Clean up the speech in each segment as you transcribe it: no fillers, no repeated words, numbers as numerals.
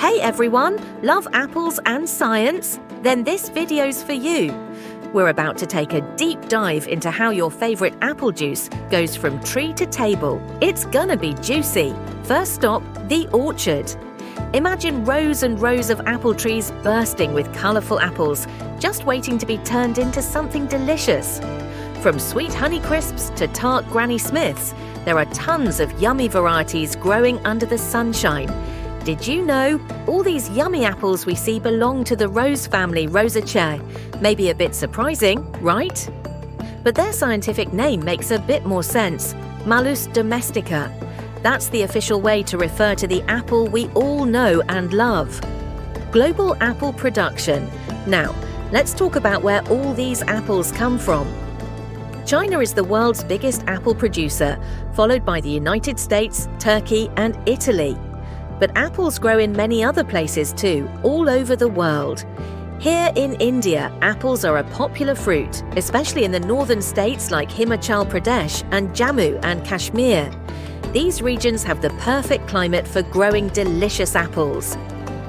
Hey everyone, love apples and science? Then this video's for you. We're about to take a deep dive into how your favorite apple juice goes from tree to table. It's gonna be juicy. First stop, the orchard. Imagine rows and rows of apple trees bursting with colourful apples, just waiting to be turned into something delicious. From sweet Honey Crisps to tart Granny Smiths, there are tons of yummy varieties growing under the sunshine. Did you know all these yummy apples we see belong to the rose family Rosaceae? Maybe a bit surprising, right? But their scientific name makes a bit more sense, Malus domestica. That's the official way to refer to the apple we all know and love. Global apple production. Now, let's talk about where all these apples come from. China is the world's biggest apple producer, followed by the United States, Turkey, and Italy. But apples grow in many other places too, all over the world. Here in India, apples are a popular fruit, especially in the northern states like Himachal Pradesh and Jammu and Kashmir. These regions have the perfect climate for growing delicious apples.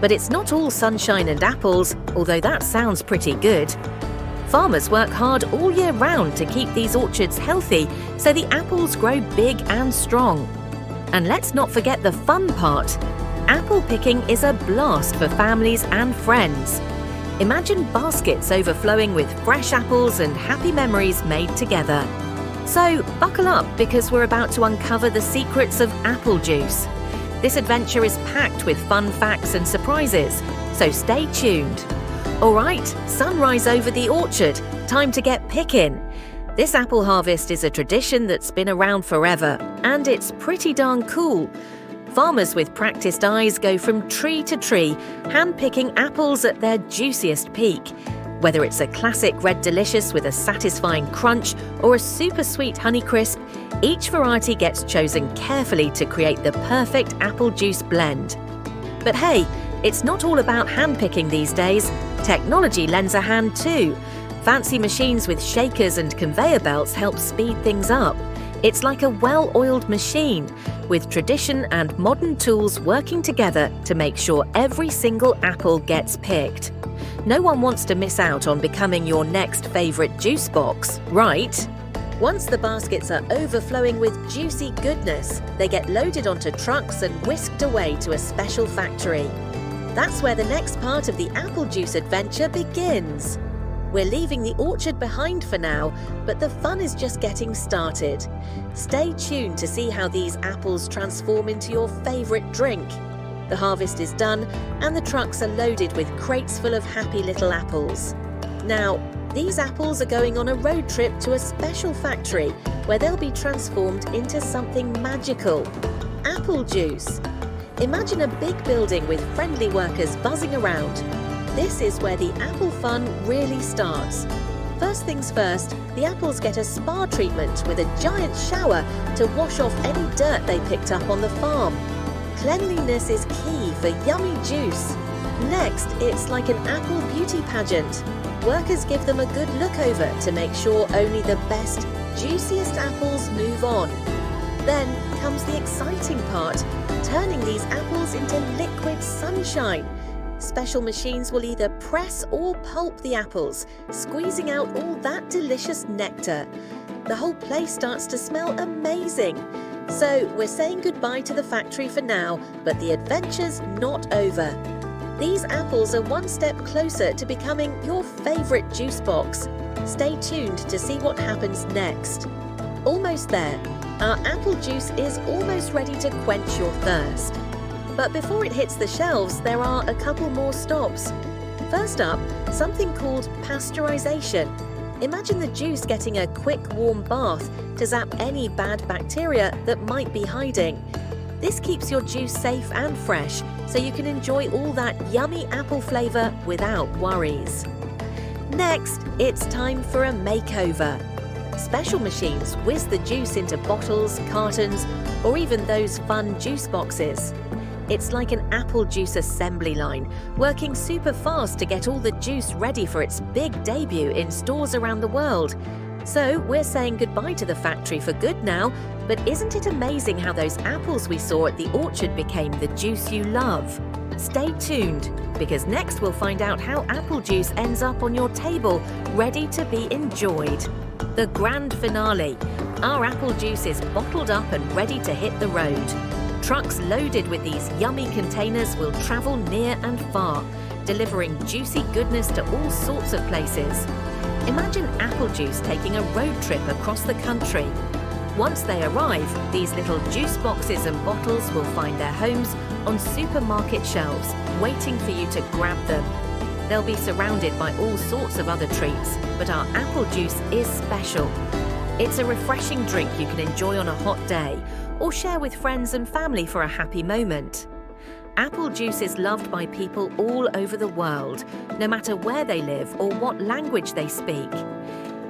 But it's not all sunshine and apples, although that sounds pretty good. Farmers work hard all year round to keep these orchards healthy so the apples grow big and strong. And let's not forget the fun part. Apple picking is a blast for families and friends. Imagine baskets overflowing with fresh apples and happy memories made together. So buckle up because we're about to uncover the secrets of apple juice. This adventure is packed with fun facts and surprises, so stay tuned. Alright, sunrise over the orchard, time to get picking. This apple harvest is a tradition that's been around forever, and it's pretty darn cool. Farmers with practiced eyes go from tree to tree, hand-picking apples at their juiciest peak. Whether it's a classic Red Delicious with a satisfying crunch or a super sweet Honey Crisp, each variety gets chosen carefully to create the perfect apple juice blend. But hey, it's not all about hand-picking these days. Technology lends a hand too. Fancy machines with shakers and conveyor belts help speed things up. It's like a well-oiled machine, with tradition and modern tools working together to make sure every single apple gets picked. No one wants to miss out on becoming your next favorite juice box, right? Once the baskets are overflowing with juicy goodness, they get loaded onto trucks and whisked away to a special factory. That's where the next part of the apple juice adventure begins. We're leaving the orchard behind for now, but the fun is just getting started. Stay tuned to see how these apples transform into your favorite drink. The harvest is done, and the trucks are loaded with crates full of happy little apples. Now, these apples are going on a road trip to a special factory where they'll be transformed into something magical. Apple juice. Imagine a big building with friendly workers buzzing around. This is where the apple fun really starts. First things first, the apples get a spa treatment with a giant shower to wash off any dirt they picked up on the farm. Cleanliness is key for yummy juice. Next, it's like an apple beauty pageant. Workers give them a good look over to make sure only the best, juiciest apples move on. Then comes the exciting part, turning these apples into liquid sunshine. Special machines will either press or pulp the apples, squeezing out all that delicious nectar. The whole place starts to smell amazing. So we're saying goodbye to the factory for now, but the adventure's not over. These apples are one step closer to becoming your favorite juice box. Stay tuned to see what happens next. Almost there. Our apple juice is almost ready to quench your thirst. But before it hits the shelves, there are a couple more stops. First up, something called pasteurization. Imagine the juice getting a quick warm bath to zap any bad bacteria that might be hiding. This keeps your juice safe and fresh, so you can enjoy all that yummy apple flavour without worries. Next, it's time for a makeover. Special machines whiz the juice into bottles, cartons, or even those fun juice boxes. It's like an apple juice assembly line, working super fast to get all the juice ready for its big debut in stores around the world. So we're saying goodbye to the factory for good now, but isn't it amazing how those apples we saw at the orchard became the juice you love? Stay tuned, because next we'll find out how apple juice ends up on your table, ready to be enjoyed. The grand finale. Our apple juice is bottled up and ready to hit the road. Trucks loaded with these yummy containers will travel near and far, delivering juicy goodness to all sorts of places. Imagine apple juice taking a road trip across the country. Once they arrive, these little juice boxes and bottles will find their homes on supermarket shelves, waiting for you to grab them. They'll be surrounded by all sorts of other treats, but our apple juice is special. It's a refreshing drink you can enjoy on a hot day or share with friends and family for a happy moment. Apple juice is loved by people all over the world, no matter where they live or what language they speak.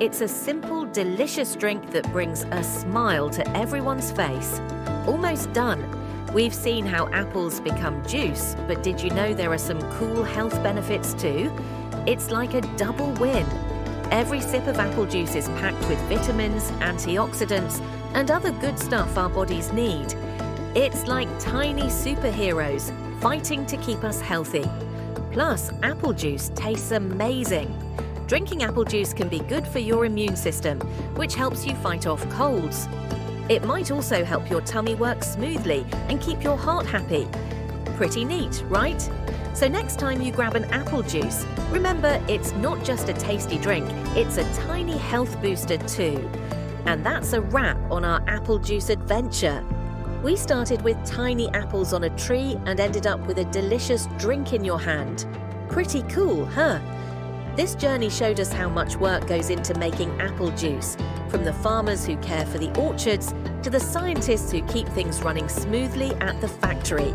It's a simple, delicious drink that brings a smile to everyone's face. Almost done. We've seen how apples become juice, but did you know there are some cool health benefits too? It's like a double win. Every sip of apple juice is packed with vitamins, antioxidants, and other good stuff our bodies need. It's like tiny superheroes fighting to keep us healthy. Plus, apple juice tastes amazing. Drinking apple juice can be good for your immune system, which helps you fight off colds. It might also help your tummy work smoothly and keep your heart happy. Pretty neat, right? So next time you grab an apple juice, remember it's not just a tasty drink, it's a tiny health booster too. And that's a wrap on our apple juice adventure. We started with tiny apples on a tree and ended up with a delicious drink in your hand. Pretty cool, huh? This journey showed us how much work goes into making apple juice, from the farmers who care for the orchards to the scientists who keep things running smoothly at the factory.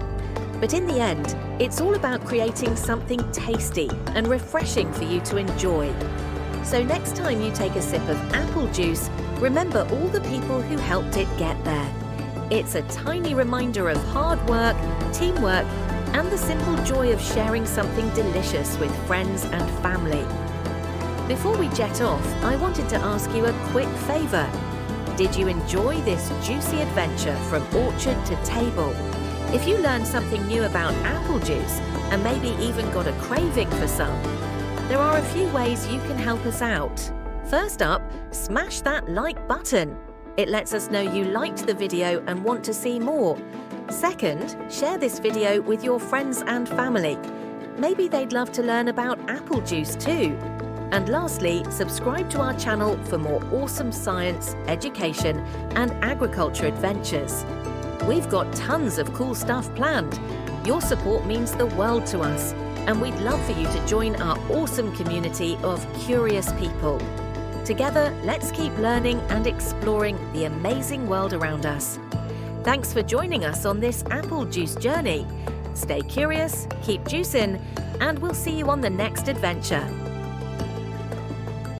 But in the end, it's all about creating something tasty and refreshing for you to enjoy. So next time you take a sip of apple juice, remember all the people who helped it get there. It's a tiny reminder of hard work, teamwork, and the simple joy of sharing something delicious with friends and family. Before we jet off, I wanted to ask you a quick favour. Did you enjoy this juicy adventure from orchard to table? If you learned something new about apple juice and maybe even got a craving for some, there are a few ways you can help us out. First up, smash that like button. It lets us know you liked the video and want to see more. Second, share this video with your friends and family. Maybe they'd love to learn about apple juice too. And lastly, subscribe to our channel for more awesome science, education, and agriculture adventures. We've got tons of cool stuff planned. Your support means the world to us, and we'd love for you to join our awesome community of curious people. Together, let's keep learning and exploring the amazing world around us. Thanks for joining us on this apple juice journey. Stay curious, keep juicing, and we'll see you on the next adventure.